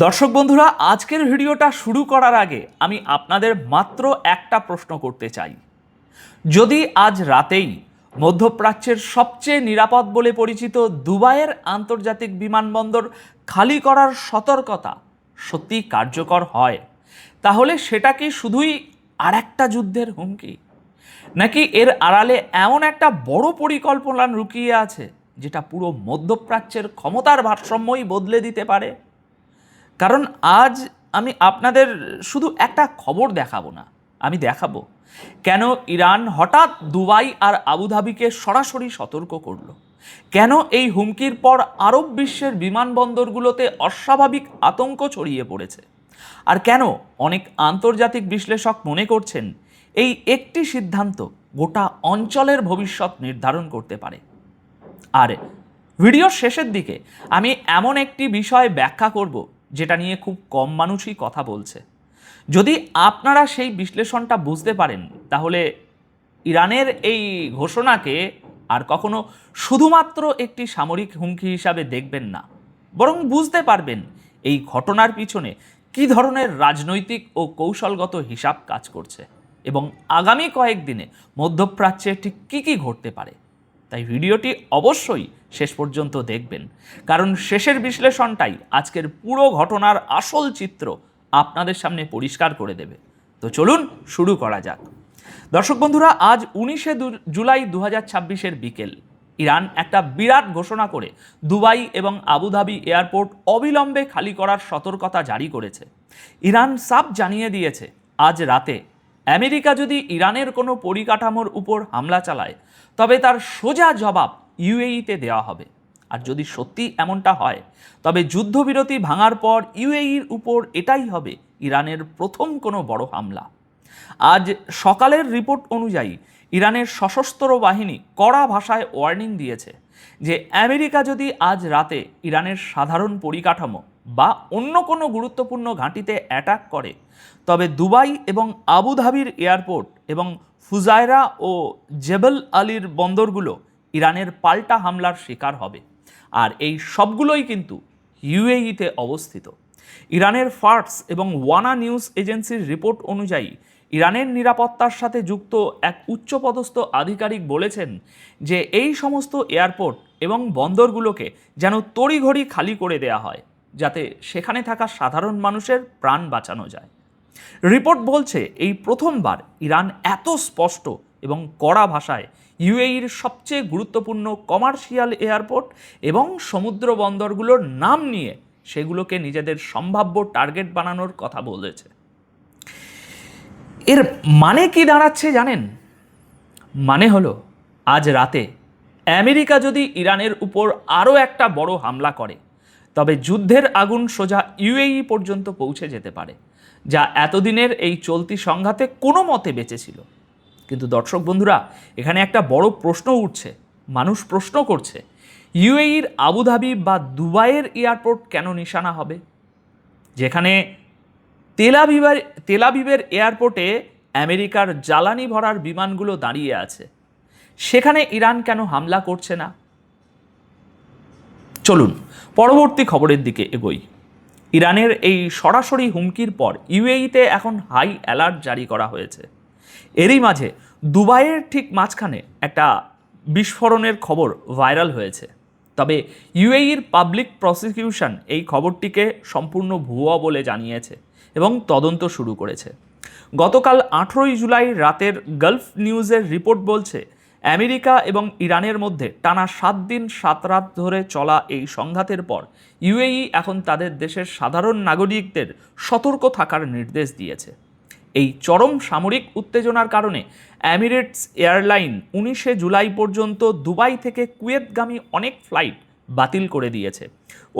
দর্শক বন্ধুরা, আজকের ভিডিওটা শুরু করার আগে আমি আপনাদের মাত্র একটা প্রশ্ন করতে চাই। যদি আজ রাতেই মধ্যপ্রাচ্যের সবচেয়ে নিরাপদ বলে পরিচিত দুবাইয়ের আন্তর্জাতিক বিমানবন্দর খালি করার সতর্কতা সত্যি কার্যকর হয়, তাহলে সেটা কি শুধুই আর একটা যুদ্ধের হুমকি, নাকি এর আড়ালে এমন একটা বড় পরিকল্পনা লুকিয়ে আছে যেটা পুরো মধ্যপ্রাচ্যের ক্ষমতার ভারসাম্যই বদলে দিতে পারে? কারণ আজ আমি আপনাদের শুধু একটা খবর দেখাবো না, আমি দেখাবো কেন ইরান হঠাৎ দুবাই আর আবুধাবিকে সরাসরি সতর্ক করলো, কেন এই হুমকির পর আরব বিশ্বের বিমানবন্দরগুলোতে অস্বাভাবিক আতঙ্ক ছড়িয়ে পড়েছে, আর কেন অনেক আন্তর্জাতিক বিশ্লেষক মনে করছেন এই একটি সিদ্ধান্ত গোটা অঞ্চলের ভবিষ্যৎ নির্ধারণ করতে পারে। আর ভিডিওর শেষের দিকে আমি এমন একটি বিষয় ব্যাখ্যা করব যেটা নিয়ে খুব কম মানুষই কথা বলছে। যদি আপনারা সেই বিশ্লেষণটা বুঝতে পারেন, তাহলে ইরানের এই ঘোষণাকে আর কখনো শুধুমাত্র একটি সামরিক হুমকি হিসাবে দেখবেন না, বরং বুঝতে পারবেন এই ঘটনার পিছনে কী ধরনের রাজনৈতিক ও কৌশলগত হিসাব কাজ করছে এবং আগামী কয়েকদিনে মধ্যপ্রাচ্যে ঠিক কী কী ঘটতে পারে। তাই ভিডিওটি অবশ্যই শেষ পর্যন্ত দেখবেন, কারণ শেষের বিশ্লেষণটাই আজকের পুরো ঘটনার আসল চিত্র আপনাদের সামনে পরিষ্কার করে দেবে। তো চলুন শুরু করা যাক। দর্শক বন্ধুরা, আজ 19শে জুলাই 2026 বিকেল ইরান একটা বিরাট ঘোষণা করে দুবাই এবং আবুধাবি এয়ারপোর্ট অবিলম্বে খালি করার সতর্কতা জারি করেছে। ইরান সাফ জানিয়ে দিয়েছে, আজ রাতে আমেরিকা যদি ইরানের কোনো পরিকাঠামোর উপর হামলা চালায়, তবে তার সোজা জবাব ইউএইতে দেওয়া হবে। আর যদি সত্যি এমনটা হয়, তবে যুদ্ধবিরতি ভাঙার পর ইউএইর উপর এটাই হবে ইরানের প্রথম কোনো বড় হামলা। আজ সকালের রিপোর্ট অনুযায়ী ইরানের সশস্ত্র বাহিনী কড়া ভাষায় ওয়ার্নিং দিয়েছে যে আমেরিকা যদি আজ রাতে ইরানের সাধারণ পরিকাঠামো বা অন্য কোনো গুরুত্বপূর্ণ ঘাঁটিতে অ্যাটাক করে, তবে দুবাই এবং আবুধাবির এয়ারপোর্ট এবং ফুজায়রা ও জেবল আলীর বন্দরগুলো ইরানের পাল্টা হামলার শিকার হবে। আর এই সবগুলোই কিন্তু ইউএইতে অবস্থিত। ইরানের ফার্স এবং ওয়ানা নিউজ এজেন্সির রিপোর্ট অনুযায়ী ইরানের নিরাপত্তার সাথে যুক্ত এক উচ্চপদস্থ আধিকারিক বলেছেন যে এই সমস্ত এয়ারপোর্ট এবং বন্দরগুলোকে যেন তড়িঘড়ি খালি করে দেয়া হয়, যাতে সেখানে থাকা সাধারণ মানুষের প্রাণ বাঁচানো যায়। রিপোর্ট বলছে, এই প্রথমবার ইরান এত স্পষ্ট এবং কড়া ভাষায় ইউএইর সবচেয়ে গুরুত্বপূর্ণ কমার্শিয়াল এয়ারপোর্ট এবং সমুদ্র বন্দরগুলোর নাম নিয়ে সেগুলোকে নিজেদের সম্ভাব্য টার্গেট বানানোর কথা বলেছে। এর মানে কি দাঁড়াচ্ছে জানেন? মানে হলো, আজ রাতে আমেরিকা যদি ইরানের উপর আরও একটা বড় হামলা করে, তবে যুদ্ধের আগুন সোজা ইউএই পর্যন্ত পৌঁছে যেতে পারে, যা এতদিনের এই চলতি সংঘাতে কোনো মতে বেঁচেছিল। কিন্তু দর্শক বন্ধুরা, এখানে একটা বড় প্রশ্ন উঠছে। মানুষ প্রশ্ন করছে, ইউএইর আবুধাবি বা দুবাইয়ের এয়ারপোর্ট কেন নিশানা হবে? যেখানে তেলাভিভের এয়ারপোর্টে আমেরিকার জ্বালানি ভরার বিমানগুলো দাঁড়িয়ে আছে, সেখানে ইরান কেন হামলা করছে না? চলুন পরবর্তী খবরের দিকে এগোই। ইরানের এই সরাসরি হুমকির পর ইউএইতে এখন হাই অ্যালার্ট জারি করা হয়েছে। এরই মাঝে দুবাইয়ের ঠিক মাঝখানে একটা বিস্ফোরণের খবর ভাইরাল হয়েছে। তবে ইউএইর পাবলিক প্রসিকিউশন এই খবরটিকে সম্পূর্ণ ভুয়া বলে জানিয়েছে এবং তদন্ত শুরু করেছে। গতকাল 18 জুলাই রাতের গালফ নিউজের রিপোর্ট বলছে, আমেরিকা এবং ইরানের মধ্যে টানা 7 দিন 7 রাত ধরে চলা এই সংঘাতের পর ইউএই এখন তাদের দেশের সাধারণ নাগরিকদের সতর্ক থাকার নির্দেশ দিয়েছে। এই চরম সামরিক উত্তেজনার কারণে এমিরেটস এয়ারলাইন 19শে জুলাই পর্যন্ত দুবাই থেকে কুয়েতগামী অনেক ফ্লাইট বাতিল করে দিয়েছে।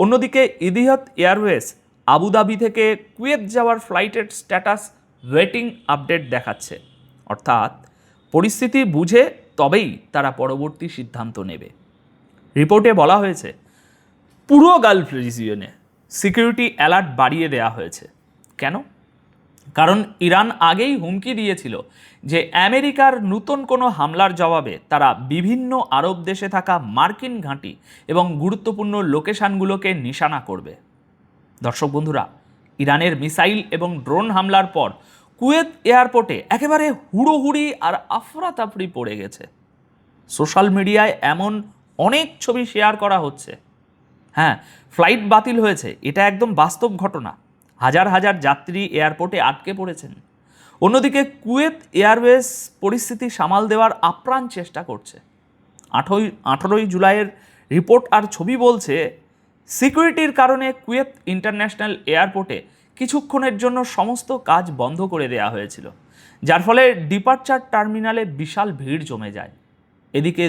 অন্যদিকে ইতিহাদ এয়ারওয়েজ আবুধাবি থেকে কুয়েত যাওয়ার ফ্লাইটের স্ট্যাটাস ওয়েটিং আপডেট দেখাচ্ছে। অর্থাৎ পরিস্থিতি বুঝে তবেই তারা পরবর্তী সিদ্ধান্ত নেবে। রিপোর্টে বলা হয়েছে, পুরো গালফ রিজিয়নে সিকিউরিটি অ্যালার্ট বাড়িয়ে দেওয়া হয়েছে। কেন? কারণ ইরান আগেই হুমকি দিয়েছিল যে আমেরিকার নতুন কোনো হামলার জবাবে তারা বিভিন্ন আরব দেশে থাকা মার্কিন ঘাঁটি এবং গুরুত্বপূর্ণ লোকেশনগুলোকে নিশানা করবে। দর্শক বন্ধুরা, ইরানের মিসাইল এবং ড্রোন হামলার পর কুয়েত এয়ারপোর্টে একেবারে হুড়োহুড়ি আর আফরাতাফরি পড়ে গেছে। সোশ্যাল মিডিয়ায় এমন অনেক ছবি শেয়ার করা হচ্ছে। হ্যাঁ, ফ্লাইট বাতিল হয়েছে, এটা একদম বাস্তব ঘটনা। হাজার হাজার যাত্রী এয়ারপোর্টে আটকে পড়েছেন। অন্যদিকে কুয়েত এয়ারওয়েজ পরিস্থিতি সামাল দেওয়ার আপ্রাণ চেষ্টা করছে। 18ই জুলাইয়ের রিপোর্ট আর ছবি বলছে, সিকিউরিটির কারণে কুয়েত ইন্টারন্যাশনাল এয়ারপোর্টে কিছুক্ষণের জন্য সমস্ত কাজ বন্ধ করে দেওয়া হয়েছিল, যার ফলে ডিপার্চার টার্মিনালে বিশাল ভিড় জমে যায়। এদিকে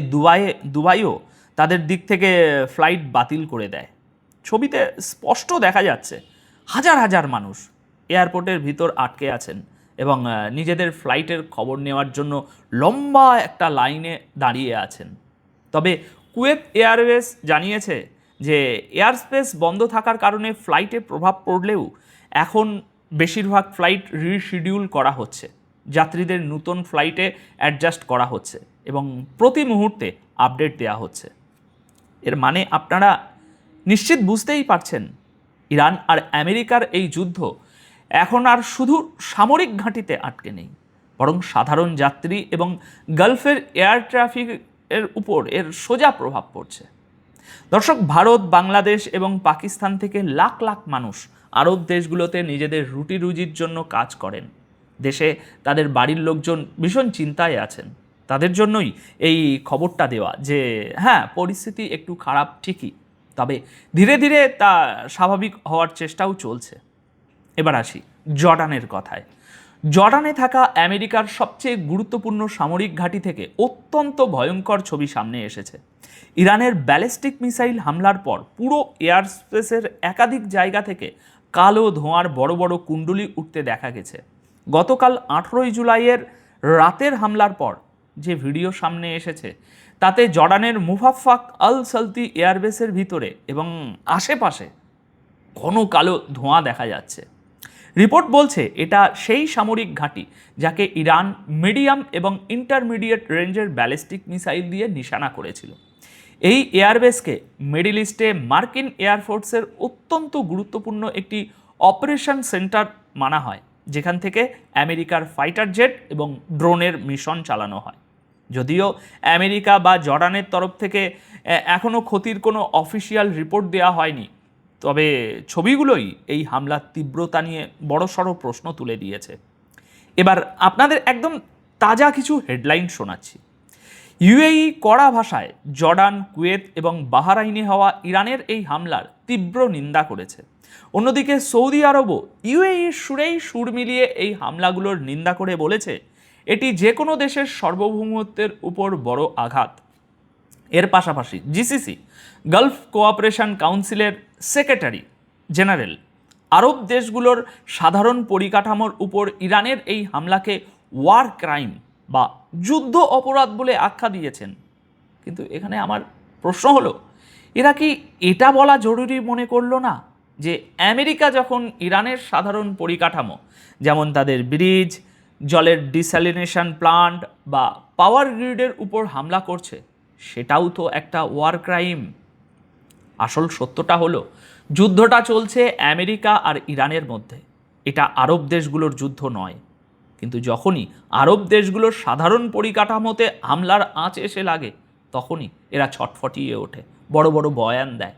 দুবাইও তাদের দিক থেকে ফ্লাইট বাতিল করে দেয়। ছবিতে স্পষ্ট দেখা যাচ্ছে হাজার হাজার মানুষ এয়ারপোর্টের ভিতর আটকে আছেন এবং নিজেদের ফ্লাইটের খবর নেওয়ার জন্য লম্বা একটা লাইনে দাঁড়িয়ে আছেন। তবে কুয়েত এয়ারওয়েজ জানিয়েছে যে এয়ারস্পেস বন্ধ থাকার কারণে ফ্লাইটে প্রভাব পড়লেও এখন বেশিরভাগ ফ্লাইট রিশিডিউল করা হচ্ছে, যাত্রীদের নতুন ফ্লাইটে অ্যাডজাস্ট করা হচ্ছে এবং প্রতি মুহূর্তে আপডেট দেওয়া হচ্ছে। এর মানে আপনারা নিশ্চিত বুঝতেই পারছেন, ইরান আর আমেরিকার এই যুদ্ধ এখন আর শুধু সামরিক ঘাঁটিতে আটকে নেই, বরং সাধারণ যাত্রী এবং গালফের এয়ার ট্রাফিকের উপর এর সোজা প্রভাব পড়ছে। দর্শক, ভারত, বাংলাদেশ এবং পাকিস্তান থেকে লাখ লাখ মানুষ আরব দেশগুলোতে নিজেদের রুটি রুজির জন্য কাজ করেন। দেশে তাদের বাড়ির লোকজন ভীষণ চিন্তায় আছেন। তাদের জন্যই এই খবরটা দেওয়া যে হ্যাঁ, পরিস্থিতি একটু খারাপ ঠিকই, তবে ধীরে ধীরে তা স্বাভাবিক হওয়ার চেষ্টাও চলছে। এবার আসি জর্ডানের কথায়। জর্ডানে থাকা আমেরিকার সবচেয়ে গুরুত্বপূর্ণ সামরিক ঘাঁটি থেকে অত্যন্ত ভয়ঙ্কর ছবি সামনে এসেছে। ইরানের ব্যালিস্টিক মিসাইল হামলার পর পুরো এয়ার স্পেসের একাধিক জায়গা থেকে কালো ধোঁয়ার বড় বড় কুণ্ডলি উঠতে দেখা গেছে। গতকাল 18ই জুলাইয়ের রাতের হামলার পর যে ভিডিও সামনে এসেছে তাতে জর্ডানের মুফাফফাক আল সালতি এয়ারবেসের ভিতরে এবং আশেপাশে ঘন কালো ধোঁয়া দেখা যাচ্ছে। রিপোর্ট বলছে এটা সেই সামরিক ঘাঁটি যাকে ইরান মিডিয়াম এবং ইন্টারমিডিয়েট রেঞ্জের ব্যালিস্টিক মিসাইল দিয়ে নিশানা করেছিল। এই এয়ারবেসকে মিডল ইস্টে মার্কিন এয়ারফোর্সের অত্যন্ত গুরুত্বপূর্ণ একটি অপারেশন সেন্টার মানা হয়, যেখান থেকে আমেরিকার ফাইটার জেট এবং ড্রোনের মিশন চালানো হয়। যদিও আমেরিকা বা জর্ডানের তরফ থেকে এখনও ক্ষতির কোনো অফিসিয়াল রিপোর্ট দেওয়া হয়নি, তবে ছবিগুলোই এই হামলার তীব্রতা নিয়ে বড়সড় প্রশ্ন তুলে দিয়েছে। এবার আপনাদের একদম তাজা কিছু হেডলাইন শোনাচ্ছি। ইউএই কড়া ভাষায় জর্ডান, কুয়েত এবং বাহরাইনে হওয়া ইরানের এই হামলার তীব্র নিন্দা করেছে। অন্যদিকে সৌদি আরবও ইউএইর সুরেই সুর মিলিয়ে এই হামলাগুলোর নিন্দা করে বলেছে এটি যে কোনো দেশের সার্বভৌমত্বের উপর বড় আঘাত। এর পাশাপাশি জিসিসি, গালফ কোঅপারেশন কাউন্সিলের সেক্রেটারি জেনারেল আরব দেশগুলোর সাধারণ পরিকাঠামোর উপর ইরানের এই হামলাকে ওয়ার ক্রাইম বা যুদ্ধ অপরাধ বলে আখ্যা দিয়েছেন। কিন্তু এখানে আমার প্রশ্ন হলো, এরা কি এটা বলা জরুরি মনে করলো না যে আমেরিকা যখন ইরানের সাধারণ পরিকাঠামো যেমন তাদের ব্রিজ, জলের ডিস্যালিনেশন প্লান্ট বা পাওয়ার গ্রিডের উপর হামলা করছে, সেটাও তো একটা ওয়ার ক্রাইম। আসল সত্যটা হলো যুদ্ধটা চলছে আমেরিকা আর ইরানের মধ্যে, এটা আরব দেশগুলোর যুদ্ধ নয়। কিন্তু যখনই আরব দেশগুলোর সাধারণ পরিকাঠামোতে হামলার আঁচ এসে লাগে, তখনই এরা ছটফটিয়ে ওঠে, বড় বড় বয়ান দেয়।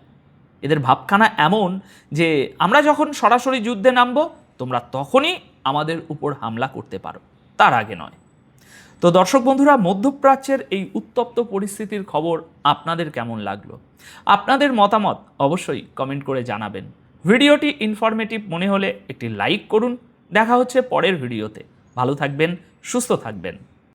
এদের ভাবখানা এমন যে আমরা যখন সরাসরি যুদ্ধে নামবো, তোমরা তখনই আমাদের উপর হামলা করতে পারো, তার আগে নয়। তো দর্শক বন্ধুরা, মধ্যপ্রাচ্যের এই উত্তপ্ত পরিস্থিতির খবর আপনাদের কেমন লাগলো? আপনাদের মতামত অবশ্যই কমেন্ট করে জানাবেন। ভিডিওটি ইনফরমেটিভ মনে হলে একটি লাইক করুন। দেখা হচ্ছে পরের ভিডিওতে। ভালো থাকবেন, সুস্থ থাকবেন।